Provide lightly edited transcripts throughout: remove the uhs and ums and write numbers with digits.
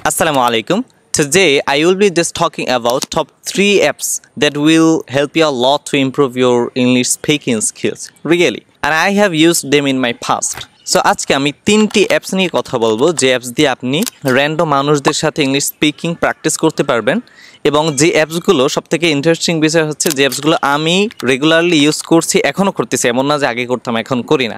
Assalamu alaikum. Today I will be just talking about top 3 apps that will help you a lot to improve your English speaking skills. Really. And I have used them in my past. So আজকে আমি 3টি apps নিয়ে কথা বলবো যে apps দিয়ে আপনি random মানুষদের সাথে ইংলিশ স্পিকিং প্র্যাকটিস করতে পারবেন এবং যে অ্যাপসগুলো সবথেকে ইন্টারেস্টিং বিষয় হচ্ছে যে অ্যাপসগুলো আমি রেগুলারলি ইউজ করছি, এখনও করতেছি, এমন না যে আগে করতাম এখন করি না,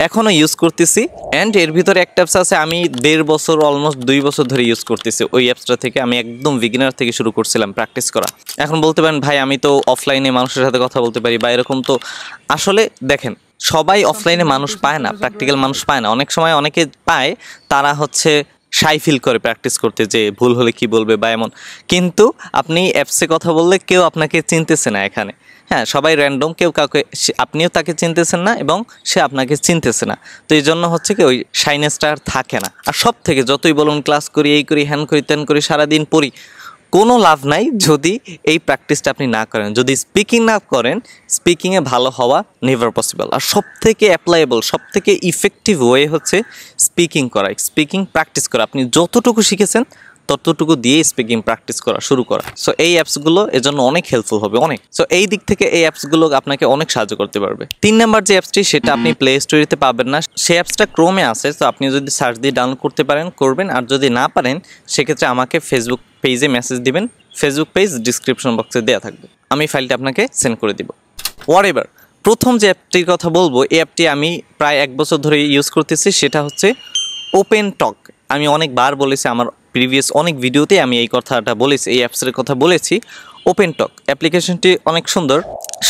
এখনও ইউজ করতেছি। অ্যান্ড এর ভিতরে একটা অ্যাপস আছে আমি 1.5 বছর অলমোস্ট 2 বছর ধরে ইউজ করতেছি। ওই অ্যাপসটা থেকে আমি একদম বিগিনার থেকে শুরু করছিলাম প্র্যাকটিস করা। এখন বলতে পারেন ভাই আমি তো অফলাইনে মানুষের সাথে কথা বলতে পারি বা এরকম, তো আসলে দেখেন সবাই অফলাইনে মানুষ পায় না, প্র্যাকটিক্যাল মানুষ পায় না। অনেক সময় অনেকে পায়, তারা হচ্ছে শাই ফিল করে প্র্যাকটিস করতে যে ভুল হলে কি বলবে বা এমন। কিন্তু আপনি অ্যাপসে কথা বললে কেউ আপনাকে চিনতেছে না এখানে। হ্যাঁ, সবাই র্যান্ডম, কেউ কাউকে, আপনিও তাকে চিনতেছেন না এবং সে আপনাকে চিনতেছে না। তো এই জন্য হচ্ছে কি ওই শাইনেসটা আর থাকে না। আর সব থেকে যতই বলুন ক্লাস করি, এই করি, হ্যান করি, ত্যান করি, সারাদিন পড়ি, কোনো লাভ নাই যদি এই প্র্যাকটিসটা আপনি না করেন। যদি স্পিকিং না করেন, স্পিকিংয়ে ভালো হওয়া নেভার পসিবল। আর সব থেকে অ্যাপ্লাইবল, সব থেকে ইফেক্টিভ ওয়ে হচ্ছে স্পিকিং করা, স্পিকিং প্র্যাকটিস করা। আপনি যতটুকু শিখেছেন ততটুকু দিয়ে স্পিকিং প্র্যাকটিস করা শুরু করা। সো এই অ্যাপসগুলো এজন্য অনেক হেল্পফুল হবে, অনেক। সো এই দিক থেকে এই অ্যাপসগুলো আপনাকে অনেক সাহায্য করতে পারবে। 3 নাম্বার যে অ্যাপসটি, সেটা আপনি প্লে স্টোরিতে পাবেন না, সেই অ্যাপসটা ক্রোমে আছে। তো আপনি যদি সার্চ দিয়ে ডাউনলোড করতে পারেন করবেন, আর যদি না পারেন সেক্ষেত্রে আমাকে ফেসবুক পেজে মেসেজ দিবেন। ফেসবুক পেজ ডিসক্রিপশন বক্সে দেওয়া থাকবে, আমি ফাইলটা আপনাকে সেন্ড করে দিব। হোয়াটএভার, প্রথম যে অ্যাপটির কথা বলবো, এই অ্যাপটি আমি প্রায় 1 বছর ধরে ইউজ করতেছি, সেটা হচ্ছে ওপেন টক। আমি অনেকবার বলেছি, আমার প্রিভিয়াস অনেক ভিডিওতে আমি এই কথাটা বলেছি, এই অ্যাপসের কথা বলেছি। ওপেন টক অ্যাপ্লিকেশনটি অনেক সুন্দর,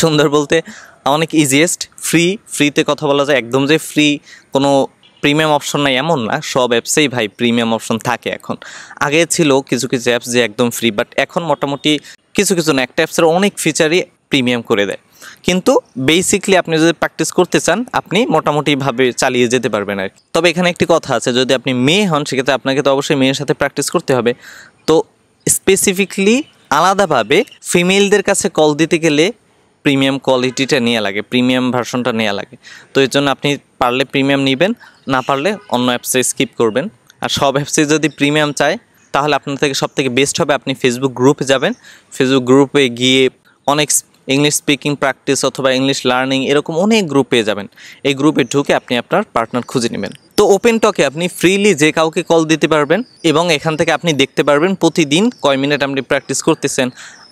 সুন্দর বলতে অনেক ইজিয়েস্ট, ফ্রিতে কথা বলা যায়। একদম যে ফ্রি, কোনো প্রিমিয়াম অপশন নাই এমন না, সব অ্যাপসেই ভাই প্রিমিয়াম অপশন থাকে এখন। আগে ছিল কিছু কিছু অ্যাপস যে একদম ফ্রি, বাট এখন মোটামুটি কিছু কিছু না, একটা অ্যাপসের অনেক ফিচারই প্রিমিয়াম করে দেয়। কিন্তু বেসিকলি আপনি যদি প্র্যাকটিস করতে চান, আপনি মোটামুটিভাবে চালিয়ে যেতে পারবেন আর কি। তবে এখানে একটি কথা আছে, যদি আপনি মেয়ে হন সেক্ষেত্রে আপনাকে তো অবশ্যই মেয়ের সাথে প্র্যাকটিস করতে হবে। তো স্পেসিফিকলি আলাদাভাবে ফিমেলদের কাছে কল দিতে গেলে প্রিমিয়াম কোয়ালিটিটা নেওয়া লাগে, প্রিমিয়াম ভার্সনটা নেওয়া লাগে। তো এর জন্য আপনি পারলে প্রিমিয়াম নেবেন, না পারলে অন্য অ্যাপসে স্কিপ করবেন। আর সব অ্যাপসে যদি প্রিমিয়াম চায়, তাহলে আপনার থেকে সবথেকে বেস্ট হবে আপনি ফেসবুক গ্রুপে যাবেন। ফেসবুক গ্রুপে গিয়ে অনেক ইংলিশ স্পিকিং প্র্যাকটিস অথবা ইংলিশ লার্নিং এরকম অনেক গ্রুপ পেয়ে যাবেন। এই গ্রুপে ঢুকে আপনি আপনার পার্টনার খুঁজে নেবেন। তো ওপেন টকে আপনি ফ্রিলি যে কাউকে কল দিতে পারবেন এবং এখান থেকে আপনি দেখতে পারবেন প্রতিদিন কয় মিনিট আপনি প্র্যাকটিস করতেছেন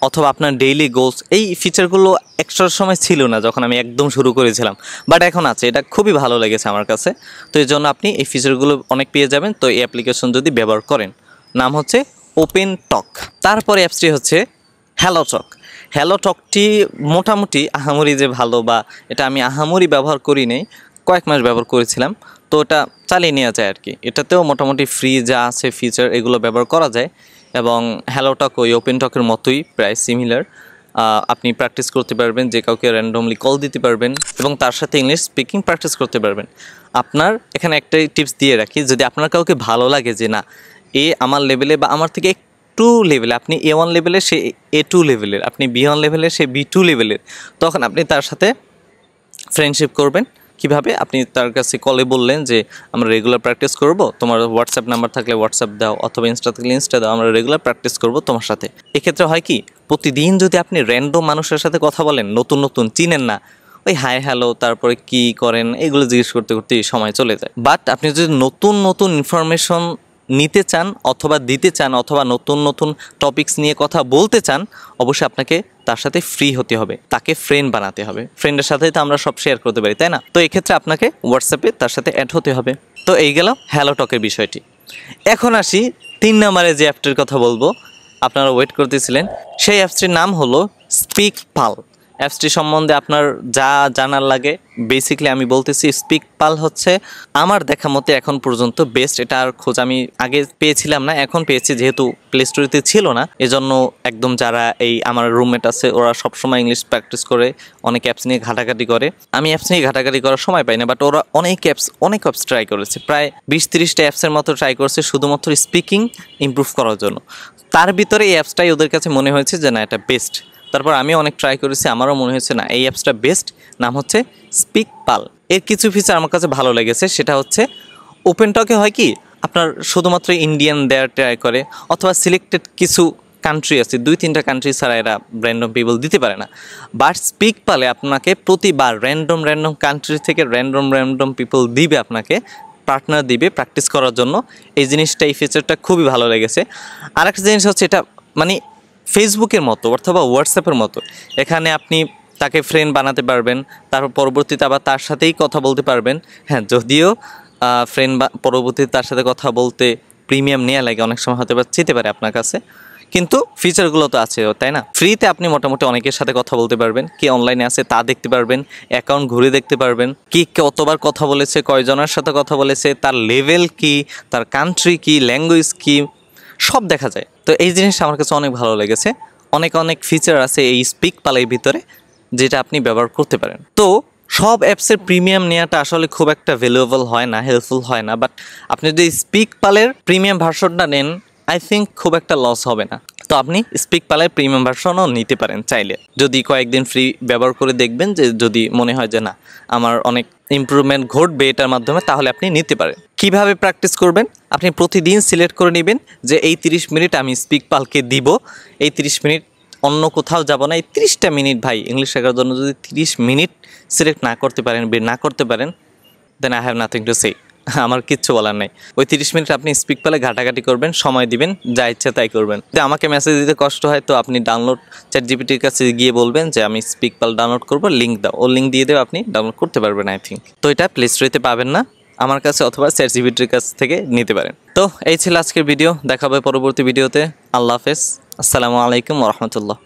অথবা আপনার ডেইলি গোলস। এই ফিচারগুলো এক্সট্রা সময় ছিল না যখন আমি একদম শুরু করেছিলাম, বাট এখন আছে। এটা খুবই ভালো লেগেছে আমার কাছে। তো এই জন্য আপনি এই ফিচারগুলো অনেক পেয়ে যাবেন। তো এই অ্যাপ্লিকেশন যদি ব্যবহার করেন, নাম হচ্ছে ওপেন টক। তারপরে অ্যাপসটি হচ্ছে হ্যালো টক। হ্যালো টকটি মোটামুটি আহামরি যে ভালো, বা এটা আমি আহামরি ব্যবহার করি নেই, কয়েক মাস ব্যবহার করেছিলাম, তো এটা চালিয়ে নেওয়া যায় আর কি। এটাতেও মোটামুটি ফ্রি যা আছে ফিচার, এগুলো ব্যবহার করা যায়। এবং হ্যালো টক ওই ওপেন টকের মতোই প্রায় সিমিলার। আপনি প্র্যাকটিস করতে পারবেন, যে কাউকে র্যান্ডমলি কল দিতে পারবেন এবং তার সাথে ইংলিশ স্পিকিং প্র্যাকটিস করতে পারবেন। আপনার এখানে একটাই টিপস দিয়ে রাখি, যদি আপনার কাউকে ভালো লাগে যে না এ আমার লেভেলে বা আমার থেকে একটু লেভেলে, আপনি A1 লেভেলের, সে A2 লেভেলের, আপনি B1 লেভেলের, সে B2 লেভেলের, তখন আপনি তার সাথে ফ্রেন্ডশিপ করবেন। কিভাবে? আপনি তার কাছে কলে বললেন যে আমরা রেগুলার প্র্যাকটিস করব, তোমার হোয়াটসঅ্যাপ নাম্বার থাকলে হোয়াটসঅ্যাপ দাও অথবা ইনস্টা থাকলে ইনস্টা দাও, আমরা রেগুলার প্র্যাকটিস করব তোমার সাথে। এক্ষেত্রে হয় কি, প্রতিদিন যদি আপনি র্যান্ডম মানুষের সাথে কথা বলেন, নতুন নতুন চিনেন না, ওই হাই হ্যালো তারপরে কি করেন এগুলো জিজ্ঞেস করতে করতে সময় চলে যায়। বাট আপনি যদি নতুন নতুন ইনফরমেশন নিতে চান অথবা দিতে চান অথবা নতুন নতুন টপিকস নিয়ে কথা বলতে চান, অবশ্যই আপনাকে তার সাথে ফ্রি হতে হবে, তাকে ফ্রেন্ড বানাতে হবে। ফ্রেন্ডের সাথেই তো আমরা সব শেয়ার করতে পারি, তাই না? তো এক্ষেত্রে আপনাকে হোয়াটসঅ্যাপে তার সাথে অ্যাড হতে হবে। তো এই গেল হ্যালো টকের বিষয়টি। এখন আসি 3 নম্বরে যে অ্যাপটির কথা বলবো, আপনারা ওয়েট করতেছিলেন। সেই অ্যাপসটির নাম হলো স্পিকপাল। অ্যাপসটি সম্বন্ধে আপনার যা জানার লাগে বেসিক্যালি আমি বলতেছি, স্পিকপাল হচ্ছে আমার দেখা মতে এখন পর্যন্ত বেস্ট। এটা আর খোঁজ আমি আগে পেয়েছিলাম না, এখন পেয়েছি, যেহেতু প্লে স্টোরিতে ছিল না। এজন্য একদম যারা এই আমার রুমমেট আছে, ওরা সবসময় ইংলিশ প্র্যাকটিস করে, অনেক অ্যাপস নিয়ে ঘাটাঘাটি করে। আমি অ্যাপস নিয়ে ঘাটাঘাটি করার সময় পাই না, বাট ওরা অনেক অ্যাপস ট্রাই করেছে, প্রায় 20-30টা অ্যাপসের মতো ট্রাই করছে শুধুমাত্র স্পিকিং ইমপ্রুভ করার জন্য। তার ভিতরে এই অ্যাপসটাই ওদের কাছে মনে হয়েছে যে না এটা বেস্ট। তারপর আমি অনেক ট্রাই করেছি, আমারও মনে হয়েছে না এই অ্যাপসটা বেস্ট। নাম হচ্ছে স্পিকপাল। এর কিছু ফিচার আমার কাছে ভালো লেগেছে, সেটা হচ্ছে ওপেন টকে হয় কি, আপনার শুধুমাত্র ইন্ডিয়ান দেয়ার ট্রাই করে, অথবা সিলেক্টেড কিছু কান্ট্রি আছে, 2-3টা কান্ট্রি ছাড়া এরা র্যান্ডম পিপল দিতে পারে না। বাট স্পিক পালে আপনাকে প্রতিবার র্যান্ডম কান্ট্রি থেকে র্যান্ডম পিপল দিবে, আপনাকে পার্টনার দিবে প্র্যাকটিস করার জন্য। এই জিনিসটা, এই ফিচারটা খুবই ভালো লেগেছে। আরেকটা জিনিস হচ্ছে, এটা মানে ফেসবুকের মতো অথবা হোয়াটসঅ্যাপের মতো, এখানে আপনি তাকে ফ্রেন্ড বানাতে পারবেন, তারপর পরবর্তীতে আবার তার সাথেই কথা বলতে পারবেন। হ্যাঁ, যদিও ফ্রেন্ড বা পরবর্তীতে তার সাথে কথা বলতে প্রিমিয়াম নেওয়া লাগে, অনেক সময় হতে চেতে পারে আপনার কাছে, কিন্তু ফিচারগুলো তো আছে, তাই না? ফ্রিতে আপনি মোটামুটি অনেকের সাথে কথা বলতে পারবেন, কে অনলাইনে আছে তা দেখতে পারবেন, অ্যাকাউন্ট ঘুরে দেখতে পারবেন, কি কতবার কথা বলেছে, কয়জনের সাথে কথা বলেছে, তার লেভেল কি, তার কান্ট্রি কি, ল্যাঙ্গুয়েজ কি, সব দেখা যায়। তো এই জিনিসটা আমার কাছে অনেক ভালো লেগেছে। অনেক ফিচার আছে এই স্পিক পালের ভিতরে, যেটা আপনি ব্যবহার করতে পারেন। তো সব অ্যাপসের প্রিমিয়াম নেওয়াটা আসলে খুব একটা ভ্যালুয়েবল হয় না, হেল্পফুল হয় না। বাট আপনি যদি স্পিক পালের প্রিমিয়াম ভার্সনটা নেন, আই থিঙ্ক খুব একটা লস হবে না। তো আপনি স্পিক পালের প্রিমিয়াম ভার্সনও নিতে পারেন চাইলে, যদি কয়েকদিন ফ্রি ব্যবহার করে দেখবেন, যে যদি মনে হয় যে না আমার অনেক ইমপ্রুভমেন্ট ঘটবে এটার মাধ্যমে, তাহলে আপনি নিতে পারেন। কিভাবে প্র্যাকটিস করবেন? আপনি প্রতিদিন সিলেক্ট করে নেবেন যে এই 30 মিনিট আমি স্পিক পালকে দিব, এই 30 মিনিট অন্য কোথাও যাব না। এই 30টা মিনিট ভাই ইংলিশ শেখার জন্য যদি 30 মিনিট সিলেক্ট না করতে পারেন, বের না করতে পারেন, then I have nothing to say. আমার কিচ্ছু বলার নাই। ওই 30 মিনিট আপনি স্পিক পালে ঘাটাঘাটি করবেন, সময় দিবেন, যা ইচ্ছা তাই করবেন। যদি আমাকে মেসেজ দিতে কষ্ট হয়, তো আপনি ডাউনলোড ChatGPT-র কাছে গিয়ে বলবেন যে আমি স্পিক পাল ডাউনলোড করবো, লিঙ্ক দাও, ও লিঙ্ক দিয়ে দেবে, আপনি ডাউনলোড করতে পারবেন আই থিঙ্ক। তো এটা প্লে স্টোরেতে পাবেন না, আমার কাছে অথবা ChatGPT-র কাছ থেকে নিতে পারেন। তো এই ছিল আজকের ভিডিও, দেখা হবে পরবর্তী ভিডিওতে। আল্লাহ হাফেজ, আসসালামু আলাইকুম ওয়া রাহমাতুল্লাহ।